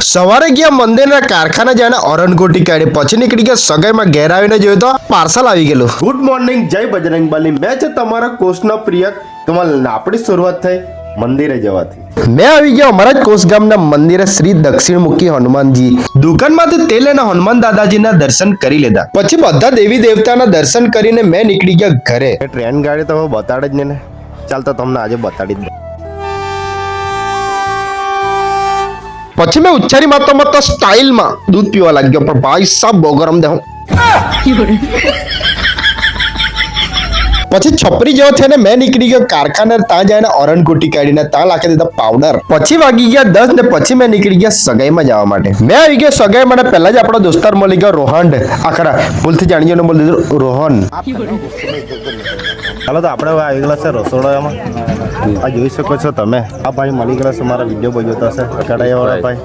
સવારે ગયા મંદિરના કારખાના જઈને ઓરણગોટી કાઢી પછી નીકળી ગયા સગાઈમાં ઘેર આવીને જોયું તો પાર્સલ આવી ગયેલું. ગુડ મોર્નિંગ, જય બજરંગ બલી. મેં છે તમારા કોષના પ્રિય કમલ. આપણી શરૂઆત થઈ મંદિરે જવાથી. મેં આવી ગયો અમારા જ કોષ ગામના મંદિરે શ્રી દક્ષિણમુખી હનુમાનજી. દુકાનમાંથી તેલ અને હનુમાન દાદાજીના દર્શન કરી લીધા. પછી બધા દેવી દેવતાના દર્શન કરીને મેં નીકળી ગયા ઘરે. ટ્રેન ગાડી તો બતાડે જ ને. ચાલ તો તમને આજે બતાડી દઉં. પછી મેં ઉચ્ચારી માતા સ્ટાઇલમાં દૂધ પીવા લાગ્યો, પણ ભાઈ સાહેબ બહુ ગરમ દેવું. પછી છપરી જેવો થઈને મેં નીકળી ગયો કારખાને. ત્યાં જઈને ઓરણગોટી કાઢીને ત્યાં નાખી દીધા પાવડર. પછી વાગી ગયા 10 ને પછી મેં નીકળી ગયા સગાઈમાં જવા માટે. મેં આવી ગયો સગાઈ માટે. પહેલા જ આપણો દોસ્તાર મળી ગયો રોહન. આખરા ભૂલથી જાણી ગયો બોલી દીધું રોહન. ચાલો તો આપણે આવી ગયેલા છે રસોડામાં. આ જોઈ શકો છો તમે. આ ભાઈ મળી ગયેલા છે, મારા વિડીયો બજવતા છે કડાઈવાળા ભાઈ.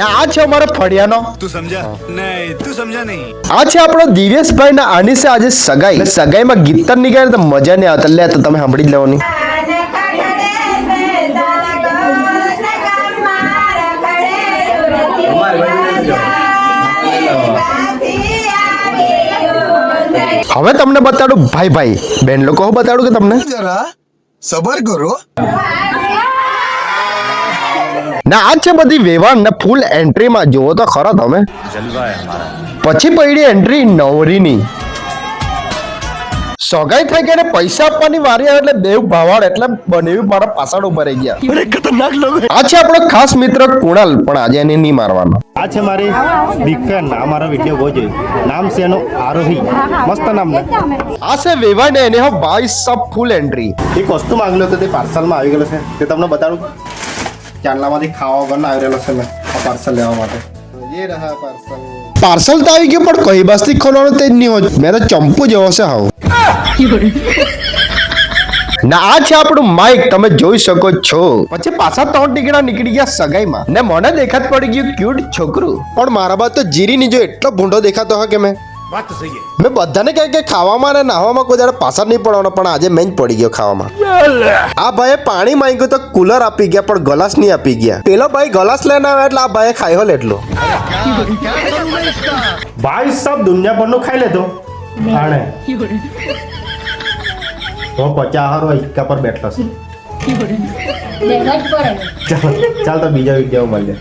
આ છે અમારો ફળિયાનો. તું સમજા નહીં, તું સમજા નહીં. આ છે આપણો દિવેશભાઈ ના. આની છે આજે સગાઈ. સગાઈમાં ગીતર નીકળે તો મજા નહીં આવતા. લે તો તમે સાંભળી જ લેવાની. હવે તમને બતાડું ભાઈ ભાઈ બેન લોકો બતાડું કે તમને જરા સબર કરો. ના આ છે બધી વેવાણ ને ફૂલ એન્ટ્રીમાં જોવો તો ખરો તમે. પછી પડી એન્ટ્રી નવરીની. સગાઈ થઈ ગઈ ને પૈસા આપવાની વારી આવે એટલે દેવ ભાવાડ એટલે બનેવી મારા પાછળ ઉભા રહી ગયા. ખતરનાક લોકો. આ છે આપણો ખાસ મિત્ર કુણાલ, પણ આજે એને નહીં મારવાનો. આ છે મારી બિગ ફેન. આ મારા વિડીયો બહુ જોઈ. નામ છે એનું આરોહી. મસ્ત નામ ને. આ છે વેવાણ ને એને ભાઈ સબ ફૂલ એન્ટ્રી. એક વસ્તુ માંગેલો હતો તે પાર્સલમાં આવી ગયેલો છે. તે તમને બતાડું. ચાંદલામાંથી ખાવા વગર આવી રહેલો છે મેં આ પાર્સલ લેવા માટે. એ રહા પાર્સલ. પાર્સલ તો આવી ગયું પણ કઈ બાજથી ખોલવાનું તે જ નહીં હોય. મેં તો ચંપુ જેવો છે હાવ. ના આ છે આપણું માઇક, તમે જોઈ શકો છો. પછી પાછા 3 ટીકડા નીકળી ગયા સગાઈમાં ને મને દેખાત પડી ગયું ક્યુટ છોકરું. પણ મારા બાદ તો જીરી ની જો એટલો ભૂંડો દેખાતો હોય કે મેં બધાને કહે કે ખાવામાં ને નાહવામાં કોઈ દાડે પાછળ નહીં પડવાનો, પણ આજે મેં જ પડી ગયો ખાવામાં. આ ભાઈએ પાણી માંગ્યું તો કુલર આપી ગયા પણ ગ્લાસ નહીં આપી ગયા. પેલો ભાઈ ગ્લાસ લઈને આવ્યો એટલે આ ભાઈએ ખાયો એટલો. ભાઈ સબ દુનિયા પરનું ખાઈ લેતો. તો 50 ઇક્કા પર બેઠલો છે. ચાલ તો બીજા વિડીયો મળીએ.